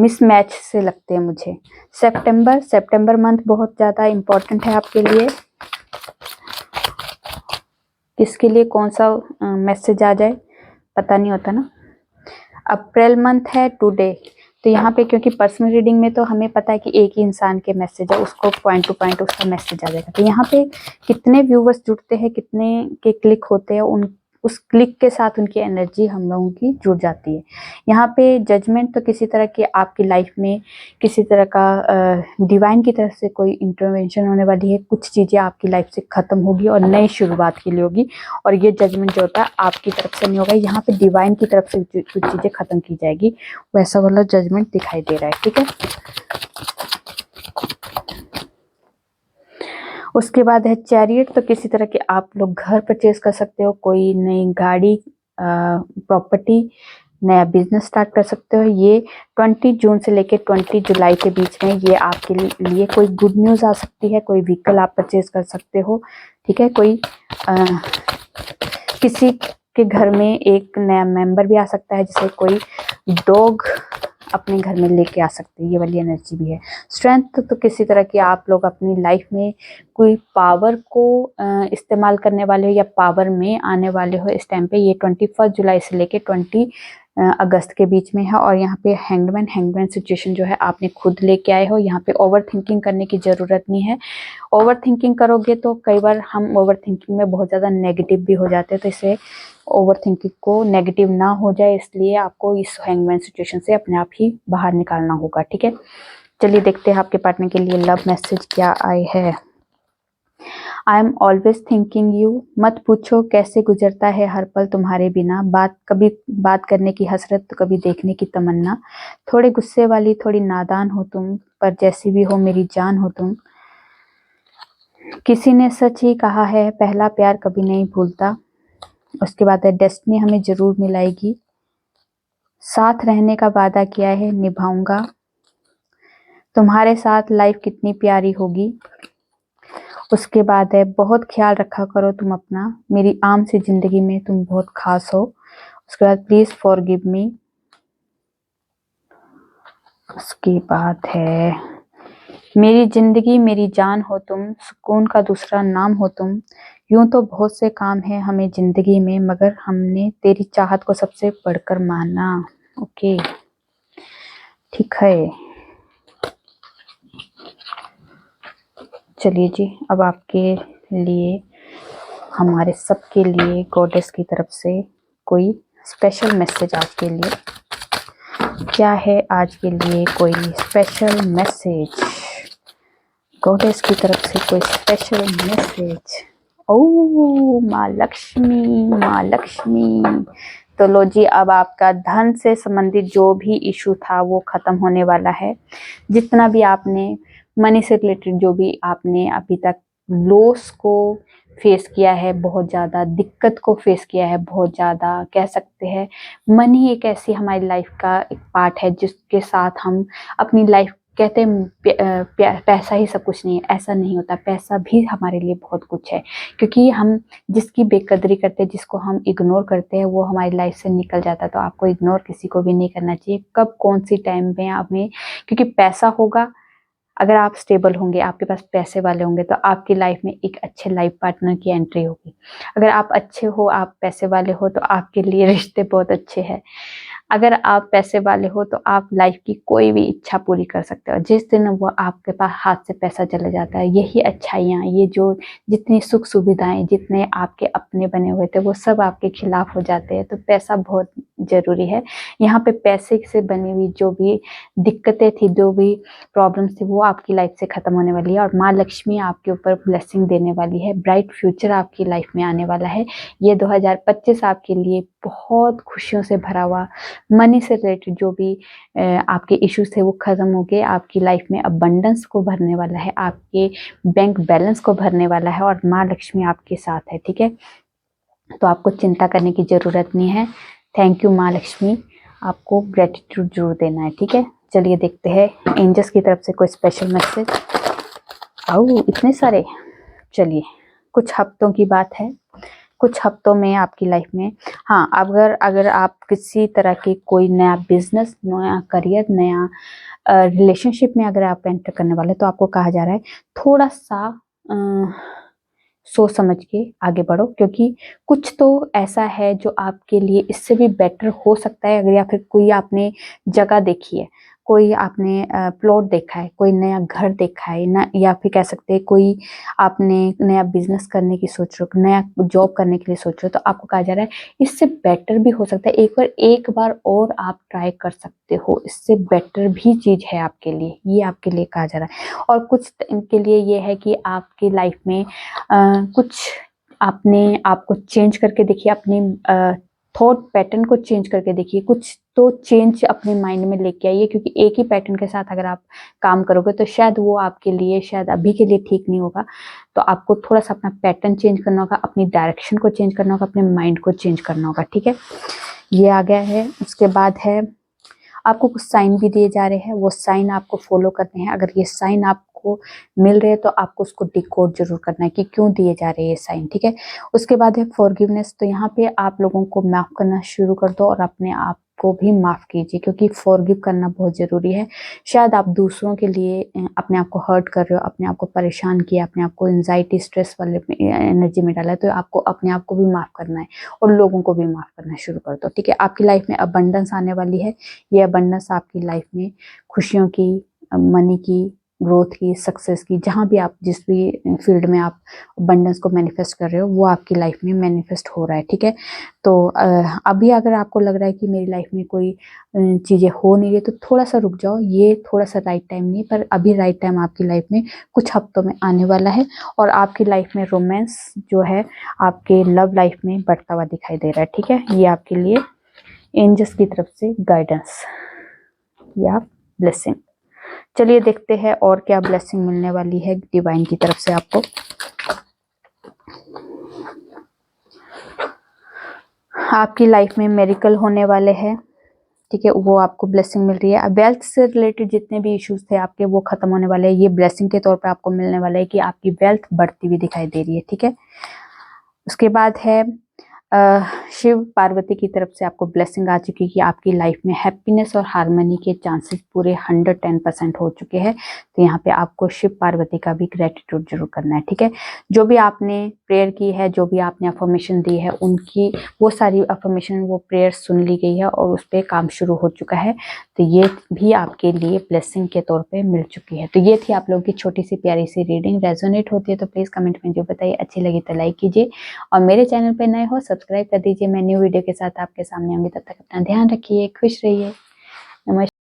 मिसमैच से लगते हैं मुझे। सितंबर मंथ बहुत ज़्यादा इम्पोर्टेंट है आपके लिए। किसके लिए कौन सा मैसेज आ जाए पता नहीं होता ना। अप्रैल मंथ है टुडे, तो यहाँ पे क्योंकि पर्सनल रीडिंग में तो हमें पता है कि एक ही इंसान के मैसेज है, उसको पॉइंट टू पॉइंट उसका मैसेज आ जाएगा। तो यहाँ पे कितने व्यूवर्स जुड़ते हैं, कितने के क्लिक होते हैं, उस क्लिक के साथ उनकी एनर्जी हम लोगों की जुड़ जाती है। यहाँ पे जजमेंट तो किसी तरह की आपकी लाइफ में किसी तरह का डिवाइन की तरफ से कोई इंटरवेंशन होने वाली है। कुछ चीज़ें आपकी लाइफ से ख़त्म होगी और नई शुरुआत के लिए होगी, और ये जजमेंट जो होता है आपकी तरफ से नहीं होगा, यहाँ पे डिवाइन की तरफ से कुछ चीज़ें ख़त्म की जाएगी, वैसा वाला जजमेंट दिखाई दे रहा है, ठीक है। उसके बाद है चैरियट, तो किसी तरह के आप लोग घर परचेज कर सकते हो, कोई नई गाड़ी, प्रॉपर्टी, नया बिजनेस स्टार्ट कर सकते हो। ये 20 जून से लेके 20 जुलाई के बीच में ये आपके लिए कोई गुड न्यूज़ आ सकती है। कोई व्हीकल आप परचेज कर सकते हो, ठीक है। कोई किसी के घर में एक नया मेंबर भी आ सकता है, जैसे कोई डॉग अपने घर में लेके आ सकते हैं, ये वाली एनर्जी भी है। स्ट्रेंथ तो किसी तरह की आप लोग अपनी लाइफ में कोई पावर को इस्तेमाल करने वाले हो या पावर में आने वाले हो इस टाइम पे। ये 21 जुलाई से लेके 20 अगस्त के बीच में है। और यहाँ पे हैंगमैन सिचुएशन जो है आपने खुद लेके आए हो। यहाँ पे ओवर थिंकिंग करने की ज़रूरत नहीं है। ओवर थिंकिंग करोगे तो कई बार हम ओवर थिंकिंग में बहुत ज़्यादा नेगेटिव भी हो जाते हैं, तो इसे ओवर थिंकिंग को नेगेटिव ना हो जाए इसलिए आपको इस हैंगमैन सिचुएशन से अपने आप ही बाहर निकालना होगा, ठीक है। चलिए देखते हैं आपके पार्टनर के लिए लव मैसेज क्या आए है। I am always thinking you, मत पूछो कैसे गुजरता है हर पल तुम्हारे बिना, कभी बात करने की हसरत तो कभी देखने की तमन्ना, थोड़े गुस्से वाली थोड़ी नादान हो तुम, पर जैसी भी हो मेरी जान हो तुम। किसी ने सच ही कहा है पहला प्यार कभी नहीं भूलता। उसके बाद है डेस्टिनी हमें जरूर मिलाएगी, साथ रहने का वादा किया है निभाऊंगा, तुम्हारे साथ लाइफ कितनी प्यारी होगी। उसके बाद है बहुत ख्याल रखा करो तुम अपना, मेरी आम सी जिंदगी में तुम बहुत खास हो। उसके बाद प्लीज फॉरगिव मी। उसके बाद है मेरी जिंदगी मेरी जान हो तुम, सुकून का दूसरा नाम हो तुम, यूं तो बहुत से काम है हमें जिंदगी में, मगर हमने तेरी चाहत को सबसे बढ़कर माना। ओके ठीक है। चलिए जी, अब आपके लिए हमारे सबके लिए गॉडेस की तरफ से कोई स्पेशल मैसेज आज के लिए क्या है। आज के लिए कोई स्पेशल मैसेज गॉडेस की तरफ से, कोई स्पेशल मैसेज। ओ माँ लक्ष्मी, माँ लक्ष्मी। तो लो जी, अब आपका धन से संबंधित जो भी इशू था वो खत्म होने वाला है। जितना भी आपने मनी से रिलेटेड जो भी आपने अभी तक लॉस को फेस किया है, बहुत ज़्यादा दिक्कत को फेस किया है, बहुत ज़्यादा कह सकते हैं। मनी एक ऐसी हमारी लाइफ का एक पार्ट है जिसके साथ हम अपनी लाइफ, कहते हैं पैसा ही सब कुछ नहीं है, ऐसा नहीं होता। पैसा भी हमारे लिए बहुत कुछ है, क्योंकि हम जिसकी बेकदरी करते हैं, जिसको हम इग्नोर करते हैं, वो हमारी लाइफ से निकल जाता है। तो आपको इग्नोर किसी को भी नहीं करना चाहिए, कब कौन सी टाइम में आपने, क्योंकि पैसा होगा, अगर आप स्टेबल होंगे, आपके पास पैसे वाले होंगे, तो आपकी लाइफ में एक अच्छे लाइफ पार्टनर की एंट्री होगी। अगर आप अच्छे हो, आप पैसे वाले हो, तो आपके लिए रिश्ते बहुत अच्छे हैं। अगर आप पैसे वाले हो तो आप लाइफ की कोई भी इच्छा पूरी कर सकते हो। जिस दिन वो आपके पास हाथ से पैसा चला जाता है, यही अच्छाइयाँ, ये जो जितनी सुख सुविधाएं, जितने आपके अपने बने हुए थे, वो सब आपके खिलाफ हो जाते हैं। तो पैसा बहुत जरूरी है। यहाँ पे पैसे से बनी हुई जो भी दिक्कतें थी, जो भी प्रॉब्लम्स थी, वो आपकी लाइफ से खत्म होने वाली है और माँ लक्ष्मी आपके ऊपर ब्लेसिंग देने वाली है। ब्राइट फ्यूचर आपकी लाइफ में आने वाला है। ये 2025 आपके लिए बहुत खुशियों से भरा हुआ, मनी से रिलेटेड जो भी आपके इश्यूज थे वो खत्म हो गए। आपकी लाइफ में अबंडेंस को भरने वाला है, आपके बैंक बैलेंस को भरने वाला है और माँ लक्ष्मी आपके साथ है। ठीक है, तो आपको चिंता करने की जरूरत नहीं है। थैंक यू माँ लक्ष्मी, आपको ग्रेटिट्यूड जरूर देना है। ठीक है, चलिए देखते हैं एंजल्स की तरफ से कोई स्पेशल मैसेज। इतने सारे। चलिए, कुछ हफ्तों की बात है, कुछ हफ्तों में आपकी लाइफ में, हाँ, अगर आप किसी तरह की कोई नया बिजनेस, नया करियर, नया रिलेशनशिप में अगर आप एंटर करने वाले, तो आपको कहा जा रहा है थोड़ा सा सोच समझ के आगे बढ़ो, क्योंकि कुछ तो ऐसा है जो आपके लिए इससे भी बेटर हो सकता है। अगर या फिर कोई आपने जगह देखी है, कोई आपने प्लॉट देखा है, कोई नया घर देखा है ना, या फिर कह सकते हैं कोई आपने नया बिजनेस करने की सोच रहे हो, नया जॉब करने के लिए सोच रहे हो, तो आपको कहा जा रहा है इससे बेटर भी हो सकता है। एक बार और आप ट्राई कर सकते हो, इससे बेटर भी चीज है आपके लिए, ये आपके लिए कहा जा रहा है। और कुछ टाइम के लिए ये है कि आपकी लाइफ में कुछ आपने आपको चेंज करके देखिए, अपने थॉट पैटर्न को चेंज करके देखिए, कुछ तो चेंज अपने माइंड में लेके आइए, क्योंकि एक ही पैटर्न के साथ अगर आप काम करोगे तो शायद वो आपके लिए, शायद अभी के लिए ठीक नहीं होगा। तो आपको थोड़ा सा अपना पैटर्न चेंज करना होगा, अपनी डायरेक्शन को चेंज करना होगा, अपने माइंड को चेंज करना होगा। ठीक है, ये आ गया है। उसके बाद है आपको कुछ साइन भी दिए जा रहे हैं, वो साइन आपको फॉलो करने हैं। अगर ये साइन आपको मिल रहे हैं तो आपको उसको डिकोड जरूर करना है कि क्यों दिए जा रहे हैं ये साइन। ठीक है, उसके बाद है फॉरगिवनेस। तो यहाँ पे आप लोगों को माफ करना शुरू कर दो और अपने आप को भी माफ कीजिए, क्योंकि फॉरगिव करना बहुत जरूरी है। शायद आप दूसरों के लिए अपने आप को हर्ट कर रहे हो, अपने आप को परेशान किया, अपने आप को एंजाइटी स्ट्रेस वाले एनर्जी में डाला है, तो आपको अपने आप को भी माफ करना है और लोगों को भी माफ करना शुरू कर दो। ठीक है, आपकी लाइफ में अबंडेंस आने वाली है। ये अबंडेंस आपकी लाइफ में खुशियों की, मनी की, ग्रोथ की, सक्सेस की, जहाँ भी आप जिस भी फील्ड में आप अबंडेंस को मैनिफेस्ट कर रहे हो, वो आपकी लाइफ में मैनिफेस्ट हो रहा है। ठीक है, तो अभी अगर आपको लग रहा है कि मेरी लाइफ में कोई चीज़ें हो नहीं रही, तो थोड़ा सा रुक जाओ। ये थोड़ा सा राइट टाइम नहीं, पर अभी राइट टाइम आपकी लाइफ में कुछ हफ्तों में आने वाला है और आपकी लाइफ में रोमांस जो है आपके लव लाइफ में बढ़ता हुआ दिखाई दे रहा है। ठीक है, ये आपके लिए एंजल्स की तरफ से गाइडेंस या ब्लेसिंग। चलिए देखते हैं और क्या ब्लेसिंग मिलने वाली है डिवाइन की तरफ से आपको। आपकी लाइफ में मेरिकल होने वाले हैं। ठीक है, वो आपको ब्लेसिंग मिल रही है। वेल्थ से रिलेटेड जितने भी इश्यूज थे आपके, वो खत्म होने वाले हैं। ये ब्लेसिंग के तौर पे आपको मिलने वाला है कि आपकी वेल्थ बढ़ती हुई दिखाई दे रही है। ठीक है, उसके बाद है शिव पार्वती की तरफ से आपको ब्लेसिंग आ चुकी है कि आपकी लाइफ में हैप्पीनेस और हार्मनी के चांसेस पूरे 110% हो चुके हैं। तो यहाँ पे आपको शिव पार्वती का भी ग्रेटिट्यूड जरूर करना है। ठीक है, जो भी आपने प्रेयर की है, जो भी आपने अफर्मेशन दी है, उनकी वो सारी अफर्मेशन, वो प्रेयर सुन ली गई है और उस पर काम शुरू हो चुका है। तो ये भी आपके लिए ब्लेसिंग के तौर पे मिल चुकी है। तो ये थी आप लोगों की छोटी सी प्यारी सी रीडिंग। रेजोनेट होती है तो प्लीज कमेंट में जो बताइए, अच्छी लगी तो लाइक कीजिए और मेरे चैनल पे नए हो सब्सक्राइब कर दीजिए। मैं न्यू वीडियो के साथ आपके सामने आऊंगी, तब तक अपना ध्यान रखिए, खुश रहिए। नमस्कार।